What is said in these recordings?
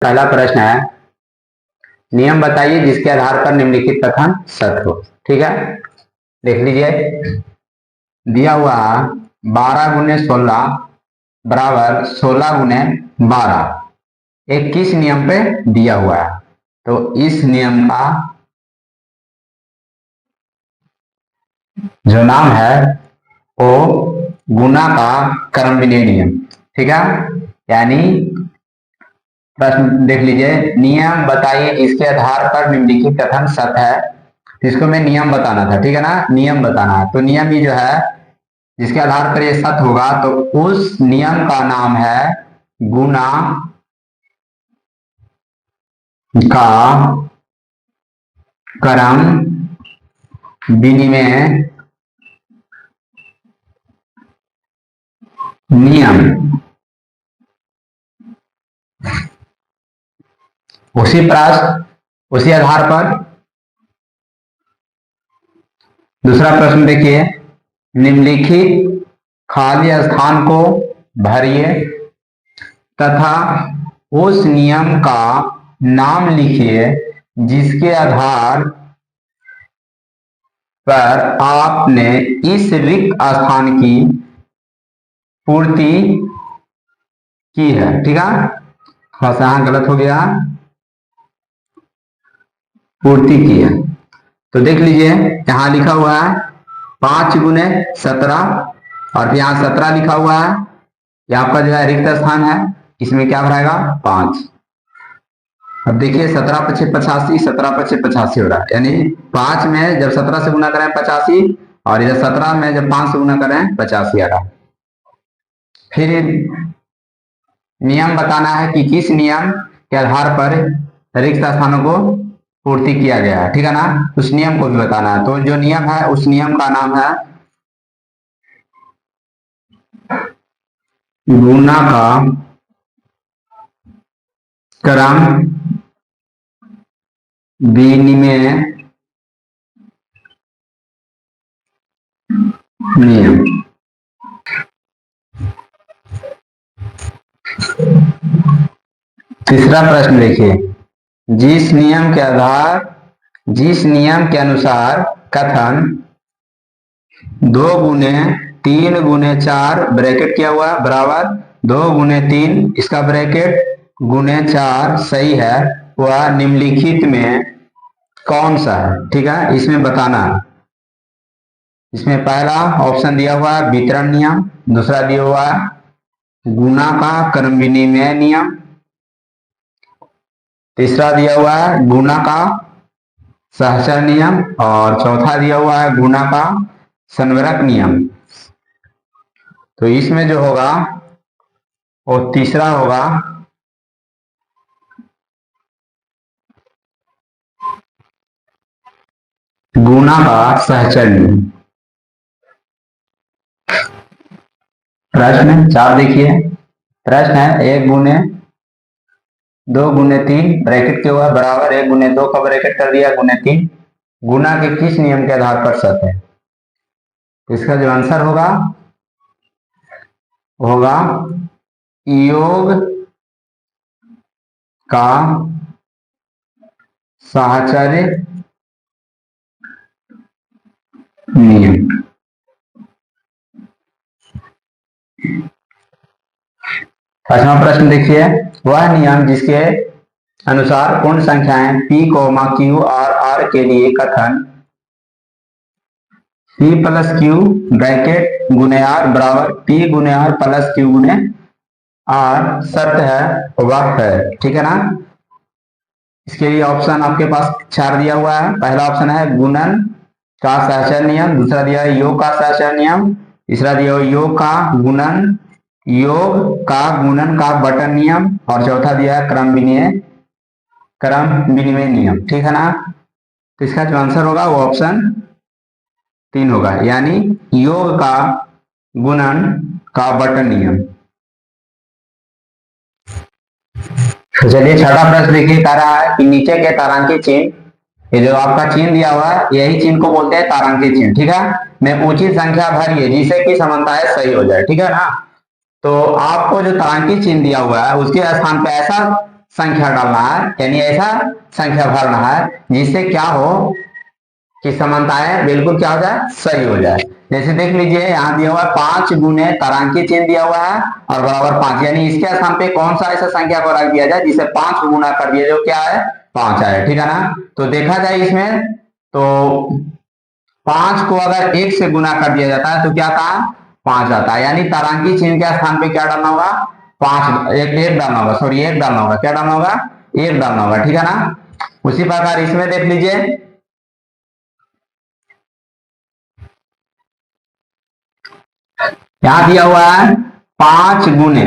पहला प्रश्न है, नियम बताइए जिसके आधार पर निम्नलिखित कथन सत्य हो। ठीक है, देख लीजिए। दिया हुआ 12 गुने 16 बराबर 16 गुने 12। एक किस नियम पे दिया हुआ है? तो इस नियम का जो नाम है वो गुना का क्रम विनिमय नियम। ठीक है, यानी प्रश्न देख लीजिए, नियम बताइए जिसके आधार पर निम्नलिखित कथन सत्य है। इसको मैं नियम बताना था, ठीक है ना, नियम बताना है। तो नियम ये जो है जिसके आधार पर ये सत्य होगा तो उस नियम का नाम है गुना का क्रम विनिमय नियम। उसी प्रश्न उसी आधार पर दूसरा प्रश्न देखिए, निम्नलिखित खाली स्थान को भरिए तथा उस नियम का नाम लिखिए जिसके आधार पर आपने इस रिक्त स्थान की पूर्ति की है। ठीक है, थोड़ा सा यहां गलत हो गया, पूर्ति की है। तो देख लीजिए, यहां लिखा हुआ है 5 गुने 17 और यहाँ 17 लिखा हुआ है। ये आपका जो है रिक्त स्थान है, इसमें क्या भराएगा? 5। अब देखिए 17 पचे 85, 17 पचे 85 हो रहा है, यानी 5 में जब 17 से गुना करें 85 और इधर 17 में जब 5 से गुना करें 85 आ रहा है। फिर नियम बताना है कि किस नियम के आधार पर रिक्त स्थानों को पूर्ति किया गया है। ठीक है ना, उस नियम को भी बताना है। तो जो नियम है उस नियम का नाम है गुना का क्रम विनिमय नियम। तीसरा प्रश्न देखिए, जिस नियम के अनुसार कथन 2 गुने 3 गुने 4 ब्रैकेट किया हुआ बराबर 2 गुने 3 इसका ब्रैकेट गुने 4 सही है, वह निम्नलिखित में कौन सा है? ठीक है, इसमें बताना। इसमें पहला ऑप्शन दिया हुआ है वितरण नियम, दूसरा दिया हुआ है गुना का क्रम विनिमय नियम, तीसरा दिया हुआ है गुना का सहचर नियम और चौथा दिया हुआ है गुना का संवरक नियम। तो इसमें जो होगा वो तीसरा होगा गुना का सहचर नियम। प्रश्न 4 देखिए, प्रश्न है 1 गुने 2 गुने 3 ब्रैकेट के हुआ बराबर 1 गुने 2 का ब्रैकेट कर दिया गुने 3, गुना के किस नियम के आधार पर सत्य है? इसका जो आंसर होगा योग का साहचर्य नियम। पांचवा प्रश्न देखिए, वह नियम जिसके अनुसार पूर्ण संख्याएं p, q और r के लिए कथन p प्लस q ब्रैकेट गुने r बराबर p गुने r प्लस q गुने r सत्य है वह है। ठीक है ना, इसके लिए ऑप्शन आपके पास 4 दिया हुआ है। पहला ऑप्शन है गुणन का सहचर नियम, दूसरा दिया है योग का सहचर नियम, तीसरा दिया हुआ योग का गुणन का बटन नियम और चौथा दिया है क्रम विनिमय नियम। ठीक है ना, तो इसका जो आंसर होगा वो ऑप्शन 3 होगा, यानी योग का गुणन का बटन नियम। तो चलिए छठा प्रश्न देखिए, कह रहा है कि नीचे के तारांकित चिन्ह, ये जो आपका चिन्ह दिया हुआ है यही चिन्ह को बोलते हैं तारांकित चिन्ह। ठीक है, मैं उचित संख्या भरिए जिससे कि समानताएं सही हो जाए। ठीक है ना, तो आपको जो तारांकित चिन्ह दिया हुआ है उसके स्थान पे ऐसा संख्या डालना है, यानी ऐसा संख्या भरना है जिससे क्या हो कि समानताएं बिल्कुल क्या हो जाए, सही हो जाए। जैसे देख लीजिए यहाँ दिया हुआ है 5 गुने तारांकित चिन्ह दिया हुआ है और बराबर 5, यानी इसके स्थान पे कौन सा ऐसा संख्या को रख दिया जाए जिसे 5 गुना कर दिया जो क्या है 5 आए, ठीक है ना। तो देखा जाए इसमें तो 5 को अगर 1 से गुना कर दिया जाता है तो क्या था 5 आता है, यानी तारांकित चिन्ह के स्थान पे क्या डालना होगा 5, एक डालना होगा, सॉरी 1 डालना होगा, क्या डालना होगा 1 डालना होगा, ठीक है ना। उसी प्रकार इसमें देख लीजिए यहां दिया हुआ है 5 गुने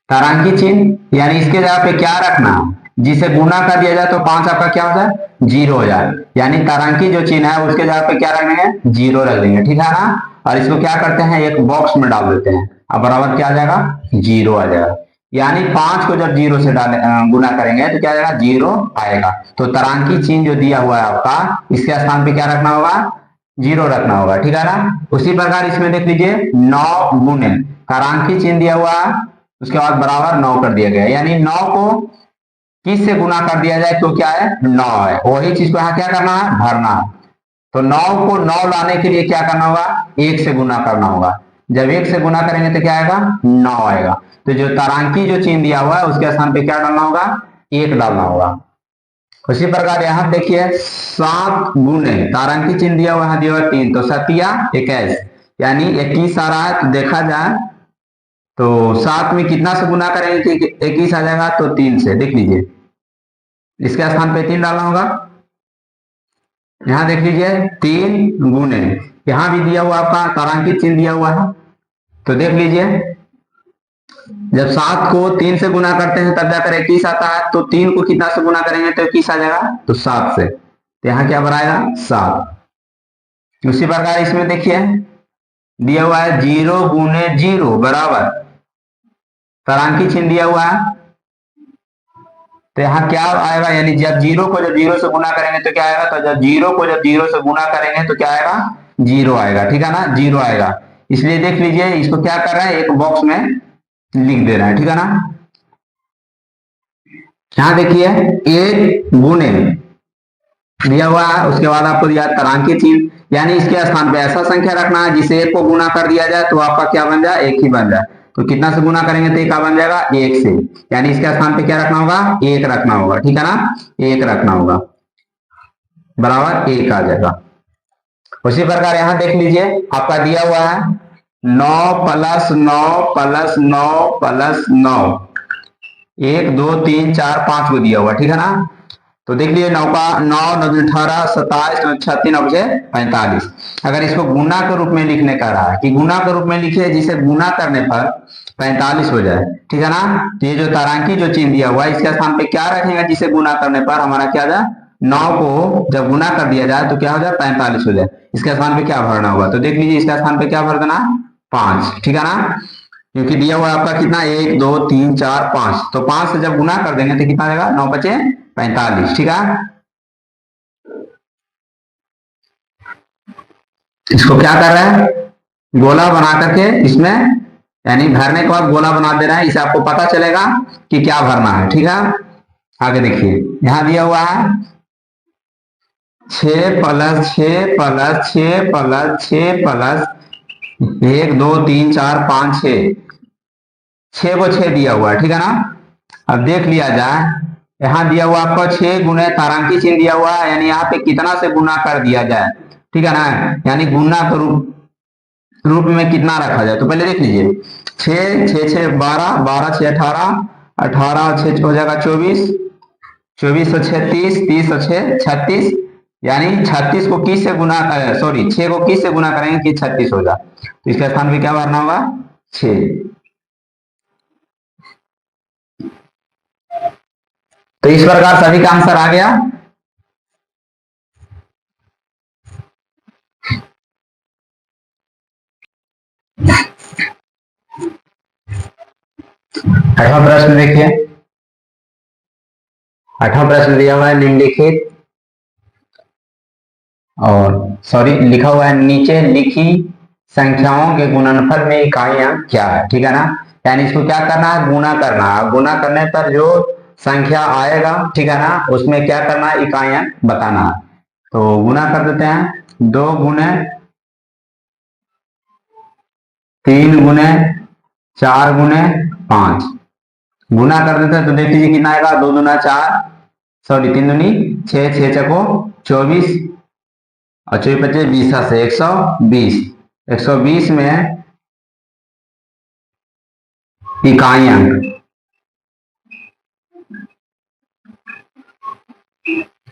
तारांकित चिन्ह, यानी इसके जगह पे क्या रखना, जिसे गुना कर दिया जाए तो 5 आपका क्या हो जाए 0 हो जाए, यानी तारांकित जो चिन्ह है उसके जगह पे क्या रख देंगे 0 रख देंगे, ठीक है ना। और इसको क्या करते हैं एक बॉक्स में डाल देते हैं, अब बराबर क्या आ जाएगा 0 आ जाएगा, यानी 5 को जब 0 से डाले गुना करेंगे तो क्या आ जाएगा 0 आएगा। तो तारांकित चिन्ह जो दिया हुआ है आपका इसके स्थान पे क्या रखना होगा 0 रखना होगा, ठीक है ना। उसी प्रकार इसमें देख लीजिए 9 गुने तारांकित चिन्ह दिया हुआ है उसके बाद बराबर 9 कर दिया गया, यानी 9 को किस से गुना कर दिया जाए तो क्या है 9 है, वही चीज को यहाँ क्या करना है भरना है। तो 9 को 9 लाने के लिए क्या करना होगा 1 से गुना करना होगा, जब 1 से गुना करेंगे तो क्या आएगा 9 आएगा। तो जो तारांकित जो चिन्ह दिया हुआ है उसके स्थान पे क्या डालना होगा 1 डालना होगा। उसी प्रकार यहाँ देखिए 7 गुने तारांकित चिन्ह दिया हुआ है, दिया हुआ 3 तो 7 या 21, यानी 21 आ रहा है। तो देखा जाए तो 7 में कितना से गुना करेंगे कि 21 आ जाएगा, तो 3 से, देख लीजिए इसके स्थान पे 3 डालना होगा। यहां देख लीजिए 3 गुने, यहां भी दिया हुआ आपका तारांकित चिन्ह दिया हुआ है, तो देख लीजिए जब 7 को 3 से गुना करते हैं तब जाकर 21 आता है, तो 3 को कितना से गुना करेंगे तो 21 आ जाएगा, तो 7 से, तो यहाँ क्या बनाएगा 7। उसी प्रकार इसमें देखिए दिया हुआ है 0 गुने 0 बराबर तारांकित चिन्ह दिया हुआ है, तो यहाँ क्या आएगा, यानी जब 0 को जब 0 से गुना करेंगे तो क्या आएगा, तो जब 0 को जब 0 से गुना करेंगे तो क्या आएगा 0 आएगा, ठीक है ना 0 आएगा। इसलिए देख लीजिए इसको क्या कर रहे हैं एक बॉक्स में लिख दे रहा है, ठीक है ना। यहां देखिए 1 गुने दिया हुआ है, उसके बाद आपको दिया तारांकित चिन्ह, यानी इसके स्थान पे ऐसा संख्या रखना है जिसे 1 को गुना कर दिया जाए तो आपका क्या बन जाए 1 ही बन जाए, तो कितना से गुना करेंगे तो 1 का बन जाएगा 1 से, यानी इसके स्थान पे क्या रखना होगा 1 रखना होगा, ठीक है ना 1 रखना होगा, बराबर 1 आ जाएगा। उसी प्रकार यहां देख लीजिए आपका दिया हुआ है 9 प्लस 9 प्लस 9 प्लस 9, 1 2 3 4 5 को दिया हुआ, ठीक है ना। तो देख लीजिए 9 का 9 9 18 27 36 9 45, अगर इसको गुना के रूप में लिखने का रहा है कि गुना के रूप में लिखिए जिसे गुना करने पर 45 हो जाए, ठीक है ना। तो ये जो तारांकित जो चिन्ह दिया हुआ है इसके स्थान पे क्या रखेंगे जिसे गुना करने पर हमारा क्या जाए 9 को जब गुना कर दिया जाए तो क्या हो जाए 45 हो जाए, इसके स्थान पे क्या भरना होगा, तो देख लीजिए इसका स्थान पे क्या भर देना 5, ठीक है ना, क्योंकि दिया हुआ आपका कितना 1 2 3 4 5, तो 5 से जब गुना कर देंगे तो कितना देगा 9 बचे 45, ठीक है। इसको क्या कर रहा है गोला बना करके इसमें, यानी भरने के बाद गोला बना दे रहा है, इसे आपको पता चलेगा कि क्या भरना है, ठीक है। आगे देखिए यहां दिया हुआ है 6 प्लस 6 प्लस 6 प्लस 6 प्लस 1 2 3 4 5 6 को 6 दिया हुआ है, ठीक है ना। अब देख लिया जाए यहाँ दिया हुआ आपको 6 गुने तारांकित चिन्ह दिया हुआ है, यानी यहाँ पे कितना से गुना कर दिया जाए, ठीक है ना, यानी गुना के रूप में कितना रखा जाए। तो पहले देख लीजिए 6 6 6 12 12 6 18 18 6 हो जाएगा 24 24 से 36 30 से 6 36, यानी 36 को किस से गुना सॉरी 6 को किस से गुना करेंगे कि 36 हो जाए, तो इसके स्थान पे क्या भरना होगा 6। तो इस प्रकार सभी का आंसर आ गया। आठवां प्रश्न देखिए, आठवां प्रश्न दिया हुआ है निम्नलिखित और सॉरी लिखा हुआ है नीचे लिखी संख्याओं के गुणनफल में इकाइयां क्या है, ठीक है ना, यानी इसको क्या करना है गुना करना है, गुना करने पर जो संख्या आएगा, ठीक है ना, उसमें क्या करना है, इकाई अंक बताना है। तो गुना कर देते हैं, 2 गुने 3 गुने 4 गुने 5, गुना कर देते हैं तो देख लीजिए कितना आएगा, 2 दूना 4, सॉरी 3 दूनी 6, 6 चको 24 और 24 25 20 से 120, 120 में इकाई अंक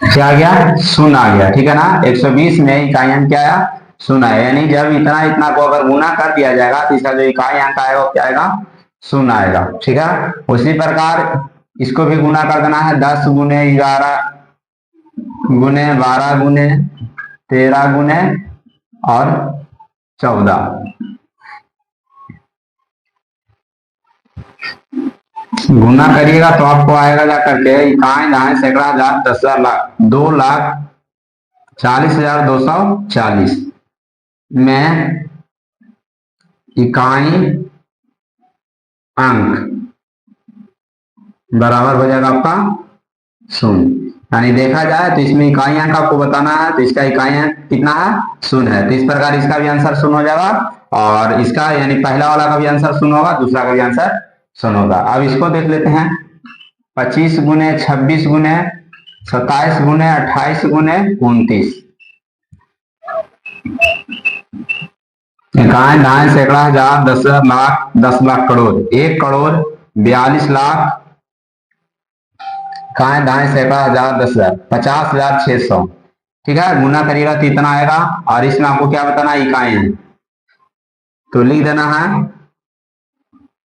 क्या आ गया, शून्य आ गया, ठीक है ना। 120 में इकाई अंक क्या आया, शून्य आया, यानी जब इतना इतना को अगर गुना कर दिया जाएगा तो इसका जो इकाई अंक आएगा वो क्या आएगा, शून्य आएगा, ठीक है। उसी प्रकार इसको भी गुना कर देना है, 10 गुने 11 गुने 12 गुने 13 गुने और 14, गुना करिएगा तो आपको आएगा जा करके इकाई दहाई सैकड़ा हजार 10,000 लाख 2,40,240 में इकाई अंक बराबर हो जाएगा आपका शून्य। यानी देखा जाए तो इसमें इकाई अंक आपको बताना है, तो इसका इकाई अंक कितना है, शून्य है। तो इस प्रकार इसका भी आंसर शून्य हो जाएगा और इसका यानी पहला वाला का भी आंसर शून्य होगा, दूसरा का भी आंसर शून्य होगा। अब इसको देख लेते हैं, 25 गुने 26 गुने 27 गुने 28 गुने 29, इकाई दहाई सैकड़ा हजार 10,000 लाख 10 लाख करोड़ 1 करोड़ 42 लाख इकाई दहाई सैकड़ा हजार 10,000 50,600, ठीक है। गुना करिएगा तो इतना आएगा और इसमें आपको क्या बताना है, इकाई है, तो लिख देना है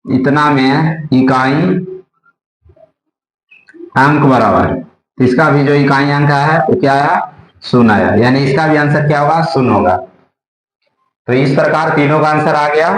इतना में इकाई अंक बराबर, तो इसका भी जो इकाई अंक है वो क्या है, शून्य आया, यानी इसका भी आंसर क्या होगा, शून्य होगा। तो इस प्रकार तीनों का आंसर आ गया।